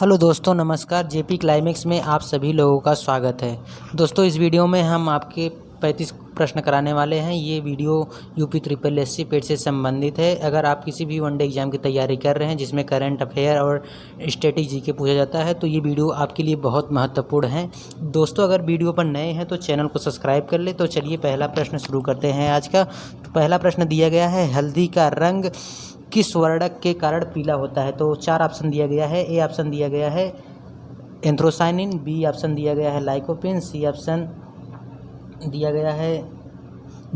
Hello दोस्तों, नमस्कार। JP climax में आप सभी लोगों का स्वागत है। दोस्तों, इस वीडियो में हम आपके 35 प्रश्न कराने वाले हैं। ये वीडियो यूपी ट्रिपल एससी पेट से संबंधित है। अगर आप किसी भी वनडे एग्जाम की तैयारी कर रहे हैं जिसमें करंट अफेयर और स्ट्रेटेजी के पूछा जाता है तो ये वीडियो आपके लिए बहुत महत्वपूर्ण है। दोस्तों, अगर वीडियो पर नए हैं तो चैनल को सब्सक्राइब कर ले। तो चलिए पहला प्रश्न शुरू करते हैं आज का। तो पहला प्रश्न दिया गया है, हल्दी का रंग किस वर्णक के कारण पीला होता है? तो 4 ऑप्शन दिया गया है। ए ऑप्शन दिया गया है एंथ्रोसाइनिन, बी ऑप्शन दिया गया है लाइकोपिन, सी ऑप्शन दिया गया है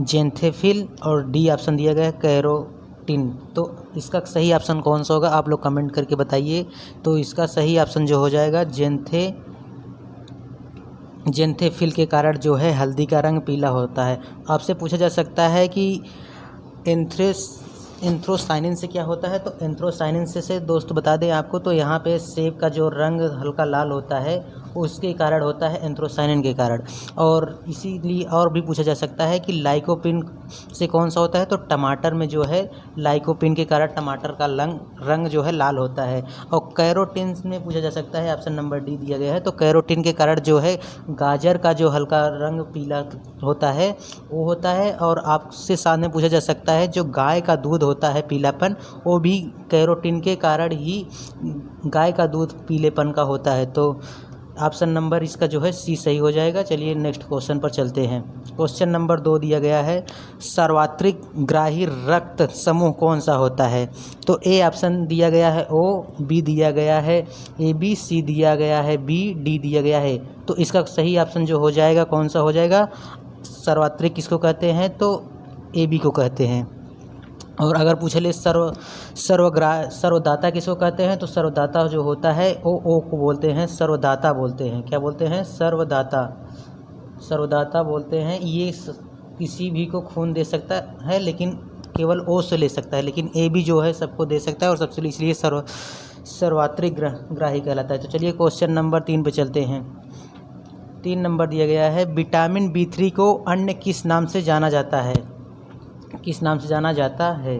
जेंथेफिल और डी ऑप्शन दिया गया है कैरोटीन। तो इसका सही ऑप्शन कौन सा होगा, आप लोग कमेंट करके बताइए। तो इसका सही ऑप्शन जो हो जाएगा जेंथेफिल के कारण जो है हल्दी का रंग पीला होता है। आपसे पूछा जा सकता है कि एंथ्रोसाइनिन से क्या होता है? तो एंथ्रोसाइनिन से दोस्त बता दें आपको, तो यहाँ पे सेब का जो रंग हल्का लाल होता है उसके कारण होता है, एंथ्रोसाइनिन के कारण। और इसीलिए और भी पूछा जा सकता है कि लाइकोपिन से कौन सा होता है? तो टमाटर में जो है लाइकोपिन के कारण टमाटर का रंग जो है लाल होता है। और कैरोटीन में पूछा जा सकता है, ऑप्शन नंबर डी दिया गया है। तो कैरोटीन के कारण जो है गाजर का जो हल्का रंग पीला होता है वो होता है। और आपसे साथ में पूछा जा सकता है, जो गाय का दूध होता है पीलापन, वो भी कैरोटीन के कारण ही गाय का दूध पीलेपन का होता है। तो ऑप्शन नंबर इसका जो है सी सही हो जाएगा। चलिए नेक्स्ट क्वेश्चन पर चलते हैं। क्वेश्चन नंबर 2 दिया गया है, सार्वत्रिक ग्राही रक्त समूह कौन सा होता है? तो ए ऑप्शन दिया गया है ओ, बी दिया गया है ए बी, सी दिया गया है बी, डी दिया गया है। तो इसका सही ऑप्शन जो हो जाएगा कौन सा हो जाएगा? सार्वत्रिक किसको कहते हैं? तो ए बी को कहते हैं। और अगर पूछे ले सर्वदाता किसको कहते हैं? तो सर्वदाता जो होता है ओ को बोलते हैं, सर्वदाता बोलते हैं। क्या बोलते हैं? सर्वदाता बोलते हैं। ये किसी भी को खून दे सकता है लेकिन केवल ओ से ले सकता है, लेकिन ए भी जो है सबको दे सकता है और सबसे इसलिए सर्वत्रिक ग्राही कहलाता है। तो चलिए क्वेश्चन नंबर 3 पे चलते हैं। 3 नंबर दिया गया है, विटामिन B3 को अन्य किस नाम से जाना जाता है? किस नाम से जाना जाता है?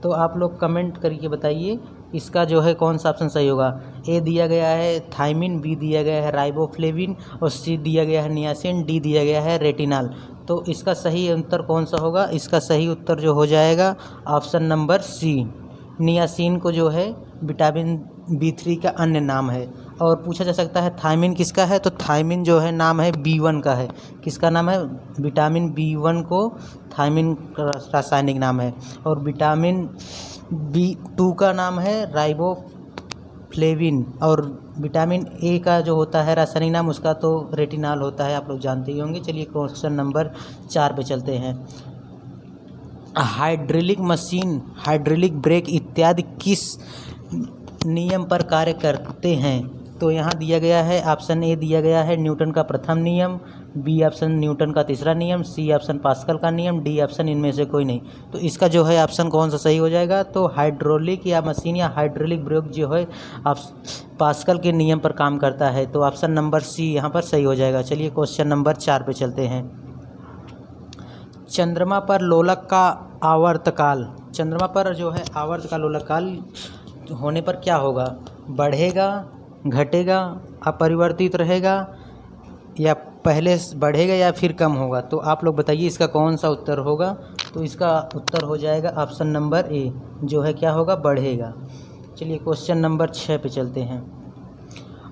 तो आप लोग कमेंट करके बताइए इसका जो है कौन सा ऑप्शन सही होगा। ए दिया गया है थायमिन, बी दिया गया है राइबोफ्लेविन और सी दिया गया है नियासिन, डी दिया गया है रेटिनॉल। तो इसका सही उत्तर कौन सा होगा? इसका सही उत्तर जो हो जाएगा ऑप्शन नंबर सी, नियासिन को जो है विटामिन B3 का अन्य नाम है। और पूछा जा सकता है थायमिन किसका है? तो थायमिन जो है नाम है B1 का है। किसका नाम है? विटामिन B1 को थायमिन का रासायनिक नाम है। और विटामिन B2 का नाम है राइबोफ्लेविन। और विटामिन ए का जो होता है रासायनिक नाम उसका तो रेटिनॉल होता है, आप लोग जानते ही होंगे। चलिए क्वेश्चन नंबर 4 पे चलते हैं। हाइड्रोलिक मशीन, हाइड्रोलिक ब्रेक इत्यादि किस नियम पर कार्य करते हैं? तो यहाँ दिया गया है ऑप्शन ए दिया गया है न्यूटन का प्रथम नियम, बी ऑप्शन न्यूटन का तीसरा नियम, सी ऑप्शन पास्कल का नियम, डी ऑप्शन इनमें से कोई नहीं। तो इसका जो है ऑप्शन कौन सा सही हो जाएगा? तो हाइड्रोलिक या मशीन या हाइड्रोलिक ब्रेक जो है आप पास्कल के नियम पर काम करता है। तो ऑप्शन नंबर सी यहाँ पर सही हो जाएगा। चलिए क्वेश्चन नंबर 4 पे चलते हैं। चंद्रमा पर लोलक का आवर्तकाल, चंद्रमा पर जो है आवर्त का लोलक काल होने पर क्या होगा? बढ़ेगा, घटेगा, अपरिवर्तित रहेगा, या पहले बढ़ेगा या फिर कम होगा? तो आप लोग बताइए इसका कौन सा उत्तर होगा। तो इसका उत्तर हो जाएगा ऑप्शन नंबर ए, जो है क्या होगा? बढ़ेगा। चलिए क्वेश्चन नंबर 6 पे चलते हैं।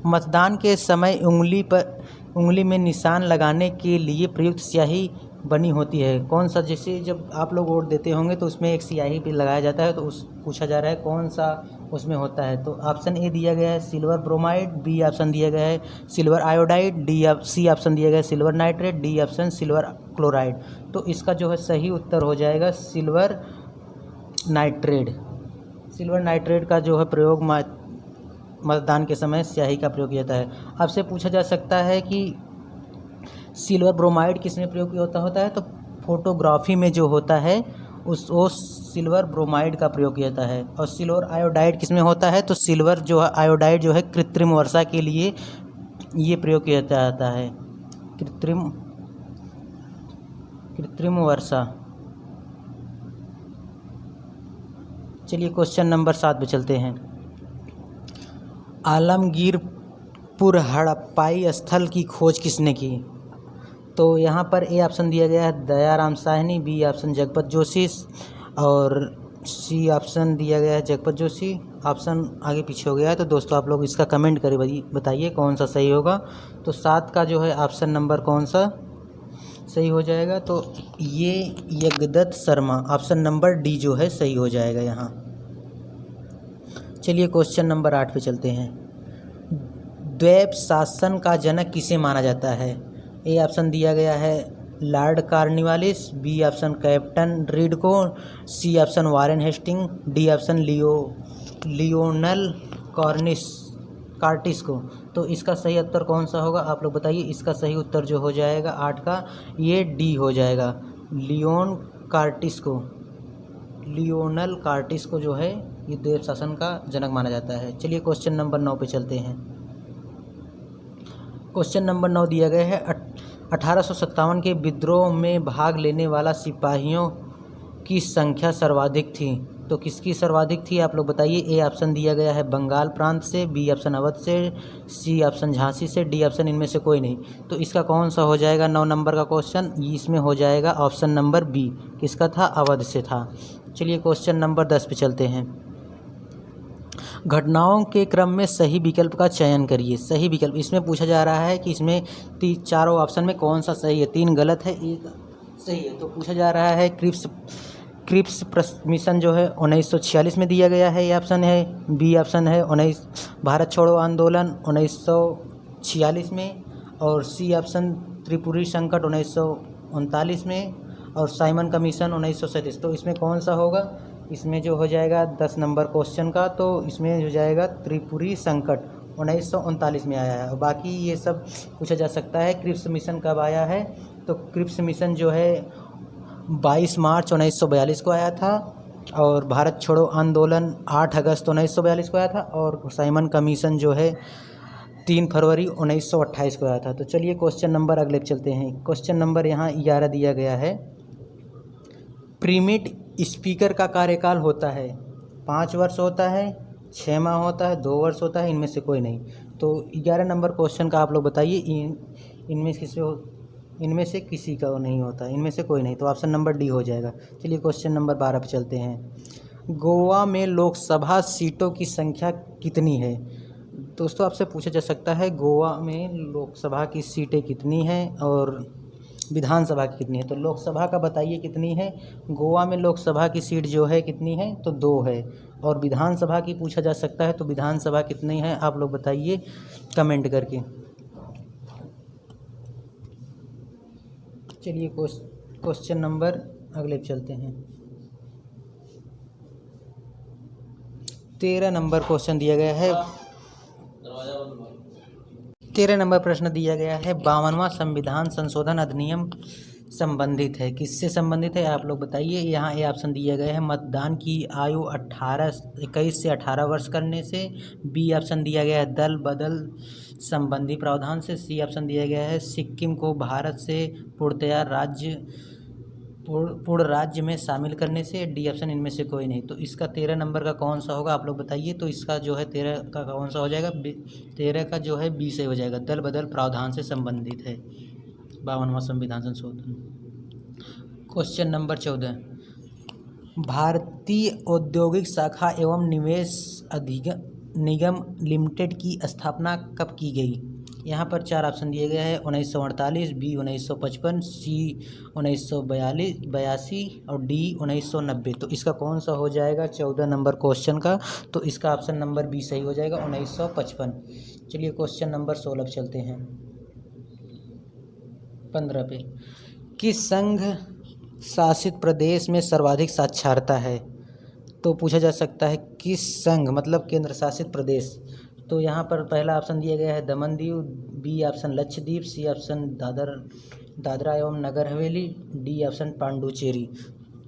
मतदान के समय उंगली में निशान लगाने के लिए प्रयुक्त स्याही बनी होती है कौन सा? जैसे जब आप लोग वोट देते होंगे तो उसमें एक स्याही भी लगाया जाता है, तो पूछा जा रहा है कौन सा उसमें होता है। तो ऑप्शन ए दिया गया है सिल्वर ब्रोमाइड, बी ऑप्शन दिया गया है सिल्वर आयोडाइड, सी ऑप्शन दिया गया है silver nitrate, D option silver chloride. तो इसका जो है सही उत्तर हो जाएगा सिल्वर नाइट्रेट। सिल्वर नाइट्रेट का जो है प्रयोग मतदान के समय स्याही का प्रयोग किया जाता है। आपसे पूछा जा सकता है कि सिल्वर ब्रोमाइड किस में प्रयोग होता है? तो फोटोग्राफी में जो होता है वो सिल्वर ब्रोमाइड का प्रयोग किया जाता है। और सिल्वर आयोडाइड किस में होता है? तो सिल्वर जो है आयोडाइड जो है कृत्रिम वर्षा के लिए ये प्रयोग किया जाता है, कृत्रिम वर्षा। चलिए क्वेश्चन नंबर 7 पे चलते हैं। आलमगीरपुर हड़प्पाई स्थल की खोज किसने की? तो यहाँ पर ए ऑप्शन दिया गया है दयाराम साहनी, बी ऑप्शन जगपत जोशी और सी ऑप्शन दिया गया है जगपत जोशी। ऑप्शन आगे पीछे हो गया है, तो दोस्तों आप लोग इसका कमेंट करके बताइए कौन सा सही होगा। तो 7 का जो है ऑप्शन नंबर कौन सा सही हो जाएगा? तो ये Yagyadatt Sharma, option number D जो है सही हो जाएगा यहाँ। चलिए क्वेश्चन नंबर 8 पे चलते हैं। द्वैप शासन का जनक किसे माना जाता है? ए ऑप्शन दिया गया है Lord Cornwallis, B option captain Read को, C option Warren Hasting, D option Lionel Curtis को। तो इसका सही उत्तर कौन सा होगा आप लोग बताइए। इसका सही उत्तर जो हो जाएगा 8 का, ये डी हो जाएगा, लियोनल कार्टिस को जो है ये द्वैप शासन का जनक माना जाता है। चलिए क्वेश्चन नंबर 9 पे चलते हैं। क्वेश्चन नंबर 9 दिया गया है 1857 के विद्रोह में भाग लेने वाला सिपाहियों की संख्या सर्वाधिक थी। तो किसकी सर्वाधिक थी आप लोग बताइए। ए ऑप्शन दिया गया है बंगाल प्रांत से, बी ऑप्शन अवध से, सी ऑप्शन झांसी से, डी ऑप्शन इनमें से कोई नहीं। तो इसका कौन सा हो जाएगा 9 नंबर का क्वेश्चन? इसमें हो जाएगा ऑप्शन नंबर बी। किसका था? अवध से था। चलिए क्वेश्चन नंबर 10 पे चलते हैं। घटनाओं के क्रम में सही विकल्प का चयन करिए। सही विकल्प इसमें पूछा जा रहा है कि इसमें चारों ऑप्शन में कौन सा सही है। 3 गलत है, 1 सही है। तो पूछा जा रहा है क्रिप्स मिशन जो है 1946 में दिया गया है, ये ऑप्शन है। बी ऑप्शन है भारत छोड़ो आंदोलन 1946 में, और सी ऑप्शन त्रिपुरी संकट 1939 में, और साइमन कमीशन 1937। तो इसमें कौन सा होगा? इसमें जो हो जाएगा 10 नंबर क्वेश्चन का, तो इसमें हो जाएगा त्रिपुरी संकट 1939 में आया है। और बाकी ये सब पूछा जा सकता है क्रिप्स मिशन कब आया है। तो क्रिप्स मिशन जो है 22 मार्च 1942 को आया था, और भारत छोड़ो आंदोलन 8 अगस्त 1942 को आया था, और साइमन कमीशन जो है 3 फरवरी 1928 को आया था। तो चलिए क्वेश्चन नंबर अगले चलते हैं। क्वेश्चन नंबर यहाँ 11 दिया गया है। प्रीमिट स्पीकर का कार्यकाल होता है 5 वर्ष होता है, 6 माह होता है, 2 वर्ष होता है, इनमें से कोई नहीं। तो 11 नंबर क्वेश्चन का आप लोग बताइए इनमें से किसी का नहीं होता, इनमें से कोई नहीं। तो ऑप्शन नंबर डी हो जाएगा। चलिए क्वेश्चन नंबर 12 पे चलते हैं। गोवा में लोकसभा सीटों की संख्या कितनी है? दोस्तों आपसे पूछा जा सकता है गोवा में लोकसभा की सीटें कितनी हैं और विधानसभा की कितनी है। तो लोकसभा का बताइए कितनी है। गोवा में लोकसभा की सीट जो है कितनी है? तो 2 है। और विधानसभा की पूछा जा सकता है, तो विधानसभा कितनी है आप लोग बताइए कमेंट करके। चलिए क्वेश्चन नंबर अगले चलते हैं। 13 नंबर क्वेश्चन दिया गया है। 13 नंबर प्रश्न दिया गया है 52वां संविधान संशोधन अधिनियम संबंधित है, किससे संबंधित है आप लोग बताइए। यहाँ ये ऑप्शन दिया गया है मतदान की आयु 21 से 18 वर्ष करने से, बी ऑप्शन दिया गया है दल बदल संबंधी प्रावधान से, सी ऑप्शन दिया गया है सिक्किम को भारत से पूर्ण राज्य में शामिल करने से, डी ऑप्शन इनमें से कोई नहीं। तो इसका 13 नंबर का कौन सा होगा आप लोग बताइए। तो इसका जो है 13 का कौन सा हो जाएगा? 13 का जो है बी से हो जाएगा, दल बदल प्रावधान से संबंधित है 52वां संविधान संशोधन। Question number 14। भारतीय औद्योगिक शाखा एवं निवेश निगम लिमिटेड की स्थापना कब की गई? यहाँ पर 4 ऑप्शन दिए गए हैं 1948, बी 1955, सी 1982 और डी 1990। तो इसका कौन सा हो जाएगा 14 नंबर क्वेश्चन का? तो इसका ऑप्शन नंबर बी सही हो जाएगा 1955। चलिए क्वेश्चन नंबर 16 पे चलते हैं। 15 पे किस संघ शासित प्रदेश में सर्वाधिक साक्षरता है? तो पूछा जा सकता है किस संघ मतलब केंद्र शासित प्रदेश। तो यहाँ पर पहला ऑप्शन दिया गया है Daman Diu, B option Lakshadweep, C option Dadra एवं नगर हवेली, डी ऑप्शन पांडुचेरी।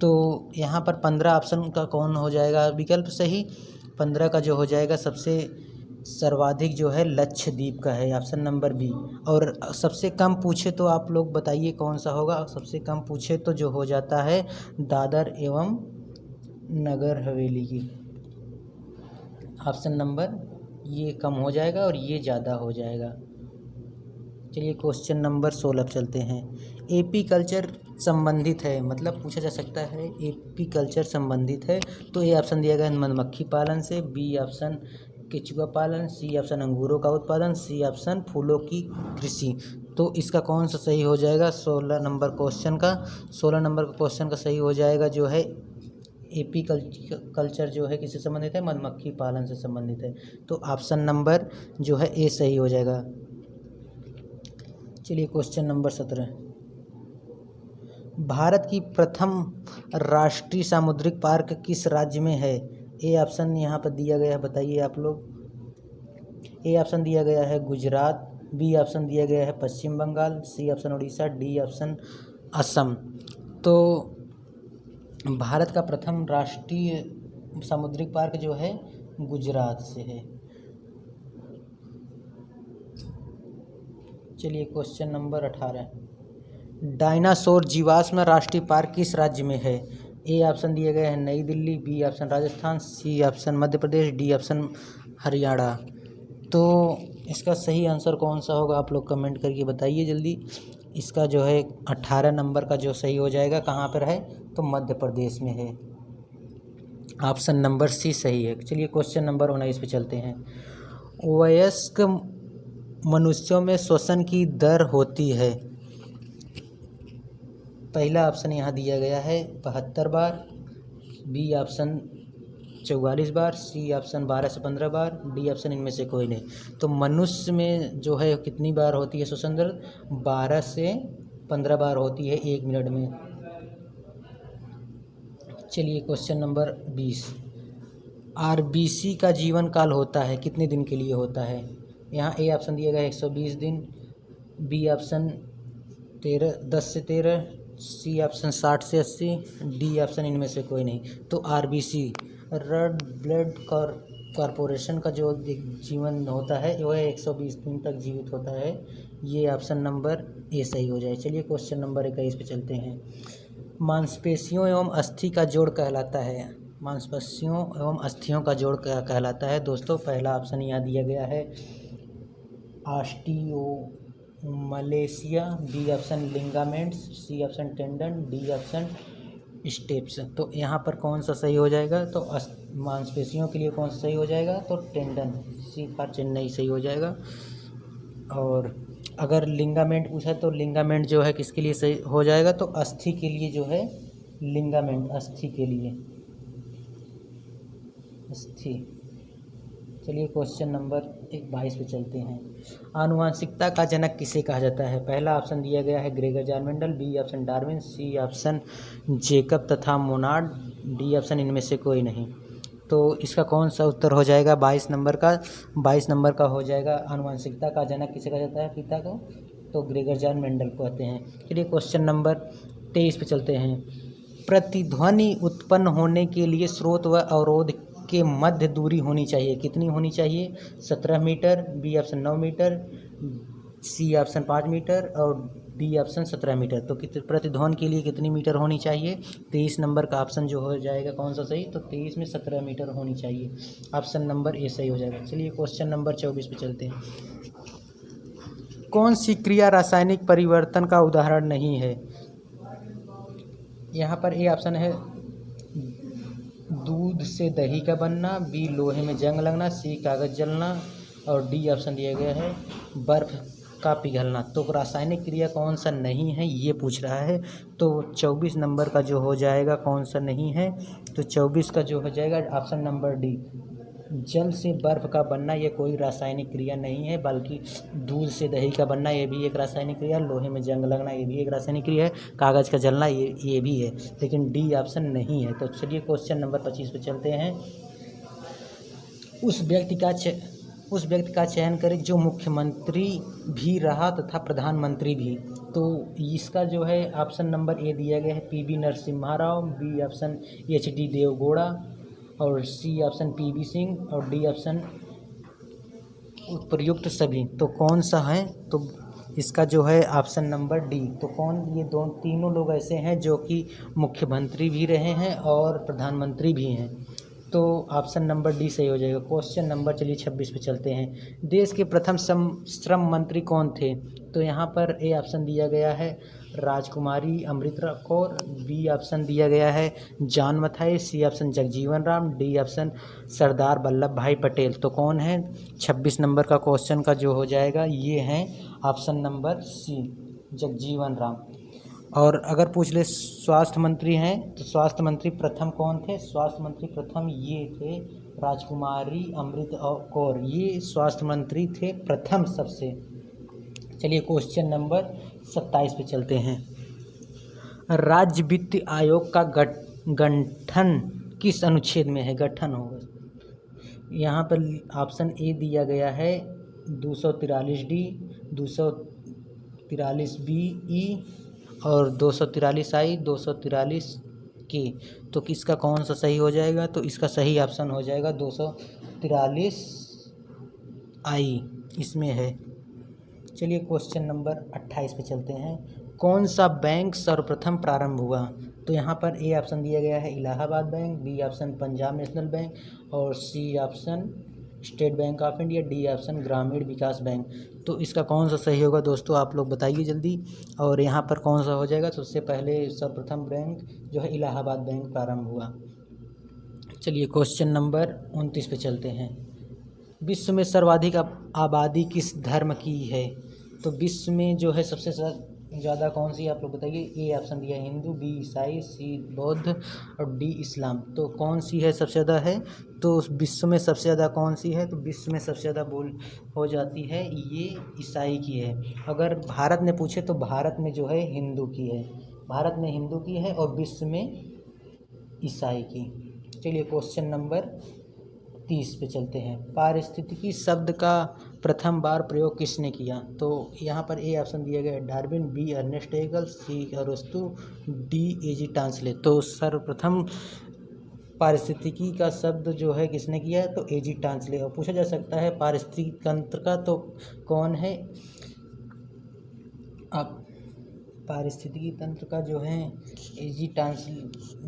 तो यहाँ पर 15 ऑप्शन का कौन हो जाएगा विकल्प सही? 15 का जो हो जाएगा सबसे सर्वाधिक जो है लक्षद्वीप का है, ऑप्शन नंबर बी। और सबसे कम पूछे तो आप लोग बताइए कौन सा होगा। सबसे कम पूछे तो जो हो जाता है दादर एवं नगर हवेली की, ऑप्शन नंबर ये कम हो जाएगा और ये ज़्यादा हो जाएगा। चलिए क्वेश्चन नंबर 16 पे चलते हैं। एपी कल्चर संबंधित है, मतलब पूछा जा सकता है एपी कल्चर संबंधित है, तो ए ऑप्शन दिया गया है मधुमक्खी पालन से, बी ऑप्शन केचुआ पालन, सी ऑप्शन अंगूरों का उत्पादन, सी ऑप्शन फूलों की कृषि। तो इसका कौन सा सही हो जाएगा 16 नंबर क्वेश्चन का? 16 नंबर क्वेश्चन का सही हो जाएगा जो है एपी कल्चर जो है किससे संबंधित है? मधुमक्खी पालन से संबंधित है। तो ऑप्शन नंबर जो है ए सही हो जाएगा। चलिए क्वेश्चन नंबर 17। भारत की प्रथम राष्ट्रीय सामुद्रिक पार्क किस राज्य में है? ए ऑप्शन यहाँ पर दिया गया है, बताइए आप लोग। ए ऑप्शन दिया गया है गुजरात, बी ऑप्शन दिया गया है Paschim Bengal, C option Orissa, D option Assam. तो भारत का प्रथम राष्ट्रीय सामुद्रिक पार्क जो है गुजरात से है। चलिए क्वेश्चन नंबर 18। डायनासोर जीवाश्म राष्ट्रीय पार्क किस राज्य में है? ए ऑप्शन दिए गए हैं Nai Delhi, B option Rajasthan, C option Madhya Pradesh, D option Haryana. तो इसका सही आंसर कौन सा होगा आप लोग कमेंट करके बताइए जल्दी। इसका जो है 18 नंबर का जो सही हो जाएगा कहाँ पर है? तो मध्य प्रदेश में है। ऑप्शन नंबर सी सही है। चलिए क्वेश्चन नंबर 19 पे चलते हैं। वयस्क मनुष्यों में श्वसन की दर होती है। पहला ऑप्शन यहाँ दिया गया है 72 बार, बी ऑप्शन 44 बार, सी ऑप्शन 12 से 15 बार, डी ऑप्शन इनमें से कोई नहीं। तो मनुष्य में जो है कितनी बार होती है श्वसन दर? 12 से 15 बार होती है 1 मिनट में। चलिए क्वेश्चन नंबर 20। आरबीसी का जीवन काल होता है कितने दिन के लिए होता है? यहाँ ए ऑप्शन दिया गया है 120 दिन, बी ऑप्शन 10 से 13, सी ऑप्शन 60 से 80, डी ऑप्शन इनमें से कोई नहीं। तो आरबीसी रेड ब्लड कॉर्पोरेशन का जो जीवन होता है वह 120 दिन तक जीवित होता है। ये ऑप्शन नंबर ए सही हो जाए। चलिए क्वेश्चन नंबर 21 पे चलते हैं। मांसपेशियों एवं अस्थि का जोड़ कहलाता है। मांसपेशियों एवं अस्थियों का जोड़ क्या कहलाता है दोस्तों? पहला ऑप्शन यहाँ दिया गया है osteomalacia, B option ligaments, C option tendon, D option stapes. तो यहाँ पर कौन सा सही हो जाएगा? तो मांसपेशियों के लिए कौन सा सही हो जाएगा? तो टेंडन, सी फॉर चेन्नई सही हो जाएगा। और अगर लिगामेंट पूछा तो लिगामेंट जो है किसके लिए सही हो जाएगा? तो अस्थि के लिए जो है लिगामेंट, अस्थि के लिए अस्थि। चलिए क्वेश्चन नंबर 22 पे चलते हैं। आनुवांशिकता का जनक किसे कहा जाता है? पहला ऑप्शन दिया गया है Gregor John Mendel, B option Darwin, C option Jacob तथा मोनार्ड, डी ऑप्शन इनमें से कोई नहीं। तो इसका कौन सा उत्तर हो जाएगा 22 नंबर का? 22 नंबर का हो जाएगा आनुवांशिकता का जनक किसे कहा जाता है पिता को? तो ग्रेगर जॉन मेंडल को कहते हैं। चलिए क्वेश्चन नंबर 23 पे चलते हैं। प्रतिध्वनि उत्पन्न होने के लिए स्रोत व अवरोध के मध्य दूरी होनी चाहिए, कितनी होनी चाहिए? 17 metre, B option 9 metre, C option 5 metre और डी ऑप्शन 17 मीटर। तो प्रतिध्वनि के लिए कितनी मीटर होनी चाहिए? 23 नंबर का ऑप्शन जो हो जाएगा कौन सा सही? तो 23 में 17 मीटर होनी चाहिए। ऑप्शन नंबर ए सही हो जाएगा। चलिए क्वेश्चन नंबर 24 पे चलते हैं। कौन सी क्रिया रासायनिक परिवर्तन का उदाहरण नहीं है? यहाँ पर ए ऑप्शन है दूध से दही का बनना, बी लोहे में जंग लगना, सी कागज़ जलना और डी ऑप्शन दिया गया है बर्फ़ का पिघलना। तो रासायनिक क्रिया कौन सा नहीं है ये पूछ रहा है। तो 24 नंबर का जो हो जाएगा कौन सा नहीं है? तो 24 का जो हो जाएगा ऑप्शन नंबर डी, जल से बर्फ़ का बनना ये कोई रासायनिक क्रिया नहीं है, बल्कि दूध से दही का बनना ये भी एक रासायनिक क्रिया, लोहे में जंग लगना ये भी एक रासायनिक क्रिया है, कागज़ का जलना ये भी है, लेकिन डी ऑप्शन नहीं है। तो चलिए क्वेश्चन नंबर 25 पे चलते हैं। उस व्यक्ति का चयन करें जो मुख्यमंत्री भी रहा तथा प्रधानमंत्री भी। तो इसका जो है ऑप्शन नंबर ए दिया गया है PV Narasimha Rao, B option HD Deve Gowda और सी ऑप्शन पीवी सिंह और डी ऑप्शन उपयुक्त सभी। तो कौन सा है? तो इसका जो है ऑप्शन नंबर डी। तो कौन? ये तीनों लोग ऐसे हैं जो कि मुख्यमंत्री भी रहे हैं और प्रधानमंत्री भी हैं। तो ऑप्शन नंबर डी सही हो जाएगा। क्वेश्चन नंबर चलिए 26 पे चलते हैं। देश के प्रथम श्रम मंत्री कौन थे? तो यहाँ पर ए ऑप्शन दिया गया है राजकुमारी अमृता कौर, बी ऑप्शन दिया गया है John Mathai, C option Jagjivan Ram, D option Sardar Vallabh Bhai Patel. तो कौन है 26 नंबर का क्वेश्चन का जो हो जाएगा ये है option number C Jagjivan Ram. और अगर पूछ ले स्वास्थ्य मंत्री हैं तो स्वास्थ्य मंत्री प्रथम कौन थे? स्वास्थ्य मंत्री प्रथम ये थे राजकुमारी अमृता कौर, ये स्वास्थ्य मंत्री थे प्रथम सबसे। चलिए क्वेश्चन नंबर 27 पे चलते हैं। राज्य वित्त आयोग का गठन किस अनुच्छेद में है? गठन होगा यहाँ पर ऑप्शन ए दिया गया है 243D, 243BE और 243I, 243K। तो किसका कौन सा सही हो जाएगा? तो इसका सही ऑप्शन हो जाएगा 243I, इसमें है। चलिए क्वेश्चन नंबर 28 पे चलते हैं। कौन सा बैंक सर्वप्रथम प्रारंभ हुआ? तो यहाँ पर ए ऑप्शन दिया गया है Allahabad Bank, B option Punjab National Bank और C option State Bank of India, D option Gramin Vikas bank. तो इसका कौन सा सही होगा दोस्तों, आप लोग बताइए जल्दी। और यहाँ पर कौन सा हो जाएगा? तो उससे पहले सर्वप्रथम बैंक जो है इलाहाबाद बैंक प्रारंभ हुआ। चलिए क्वेश्चन नंबर 29 पे चलते हैं। विश्व में सर्वाधिक आबादी किस धर्म की है? तो विश्व में जो है सबसे ज़्यादा कौन सी, आप लोग बताइए। ए ऑप्शन दिया हिंदू, बी ईसाई, सी बौद्ध और डी इस्लाम। तो कौन सी है सबसे ज़्यादा है? तो विश्व में सबसे ज़्यादा कौन सी है? तो विश्व में सबसे ज़्यादा हो जाती है ये ईसाई की है। अगर भारत में पूछे तो भारत में जो है हिंदू की है, भारत में हिंदू की है और विश्व में ईसाई की। चलिए क्वेश्चन नंबर 30 पे चलते हैं। पारिस्थितिकी शब्द का प्रथम बार प्रयोग किसने किया? तो यहाँ पर ए ऑप्शन दिया गया है डार्विन, बी अर्नेस्ट हेगल, सी अरस्तू, डी एजी टांसले। तो सर्वप्रथम पारिस्थितिकी का शब्द जो है किसने किया है? तो एजी टांसले। और पूछा जा सकता है पारिस्थितिकी तंत्र का तो कौन है? अब पारिस्थितिकी तंत्र का जो है एजी टांसले,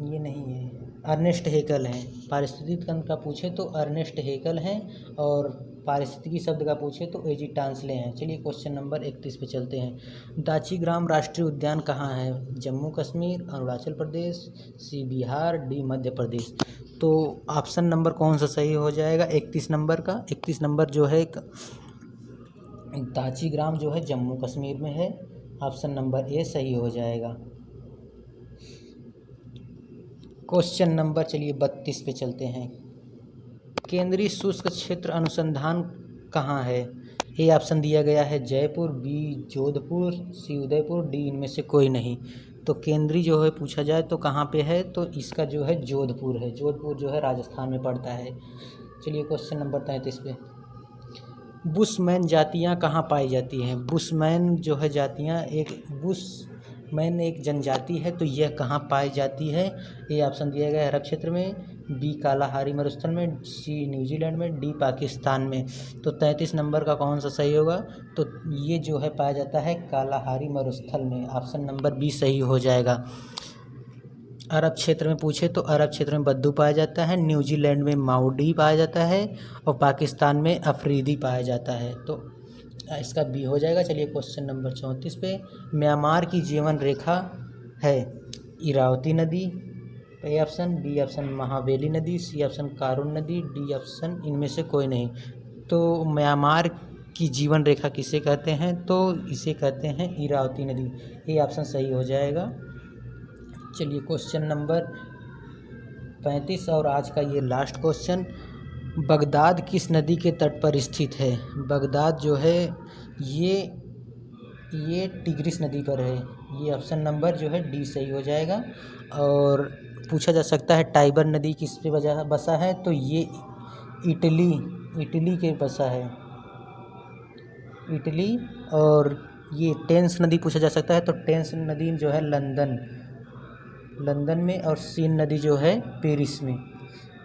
ये नहीं है, अर्नेस्ट हेगल हैं। पारिस्थितिकी तंत्र का पूछे तो अर्नेस्ट हेगल हैं और पारिस्थितिकी शब्द का पूछे तो एजी टांसले हैं। चलिए क्वेश्चन नंबर 31 पे चलते हैं। दाचीग्राम राष्ट्रीय उद्यान कहाँ है? जम्मू कश्मीर, अरुणाचल प्रदेश, सी बिहार, डी मध्य प्रदेश। तो ऑप्शन नंबर कौन सा सही हो जाएगा 31 नंबर का? 31 नंबर जो है दाचीग्राम जो है जम्मू कश्मीर में है। ऑप्शन नंबर ए सही हो जाएगा। क्वेश्चन नंबर चलिए 32 पे चलते हैं। केंद्रीय शुष्क क्षेत्र अनुसंधान कहाँ है? ए ऑप्शन दिया गया है जयपुर, बी जोधपुर, सी उदयपुर, डी इनमें से कोई नहीं। तो केंद्रीय जो है पूछा जाए तो कहाँ पे है? तो इसका जो है जोधपुर है। जोधपुर जो है राजस्थान में पड़ता है। चलिए क्वेश्चन नंबर 33 पे। बुशमैन जातियाँ कहाँ पाई जाती हैं? बुशमैन जो है जातियाँ, बुशमैन एक जनजाति है, तो यह कहाँ पाई जाती है? ए ऑप्शन दिया गया है अरब क्षेत्र में, बी कालाहारी मरुस्थल में, सी न्यूजीलैंड में, डी पाकिस्तान में। तो 33 नंबर का कौन सा सही होगा? तो ये जो है पाया जाता है कालाहारी मरुस्थल में। ऑप्शन नंबर बी सही हो जाएगा। अरब क्षेत्र में पूछे तो अरब क्षेत्र में बद्दू पाया जाता है, न्यूजीलैंड में माउडी पाया जाता है और पाकिस्तान में अफरीदी पाया जाता है। तो इसका बी हो जाएगा। चलिए क्वेश्चन नंबर 34 पे। म्यांमार की जीवन रेखा है इरावती नदी, A option, B option Mahaweli नदी, सी ऑप्शन कारून नदी, डी ऑप्शन इनमें से कोई नहीं। तो म्यांमार की जीवन रेखा किसे कहते हैं? तो इसे कहते हैं इरावती नदी। ये ऑप्शन सही हो जाएगा। चलिए क्वेश्चन नंबर 35 और आज का ये लास्ट क्वेश्चन। बगदाद किस नदी के तट पर स्थित है? बगदाद जो है ये टिग्रिस नदी पर है। ये ऑप्शन नंबर जो है डी सही हो जाएगा। और पूछा जा सकता है टाइबर नदी किस पे बसा है? तो ये इटली के बसा है, इटली। और ये टेम्स नदी पूछा जा सकता है, तो टेम्स नदी जो है लंदन में, और सीन नदी जो है पेरिस में,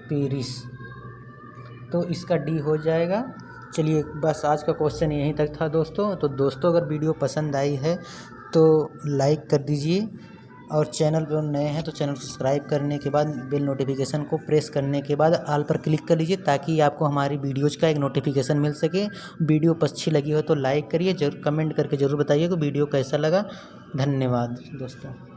पेरिस। तो इसका डी हो जाएगा। चलिए बस आज का क्वेश्चन यहीं तक था दोस्तों। तो दोस्तों अगर वीडियो पसंद आई है तो लाइक कर दीजिए और चैनल पर नए हैं तो चैनल को सब्सक्राइब करने के बाद बेल नोटिफिकेशन को प्रेस करने के बाद ऑल पर क्लिक कर लीजिए, ताकि आपको हमारी वीडियोज़ का एक नोटिफिकेशन मिल सके। वीडियो अच्छी लगी हो तो लाइक करिए, जरूर कमेंट करके ज़रूर बताइए कि वीडियो कैसा लगा। धन्यवाद दोस्तों।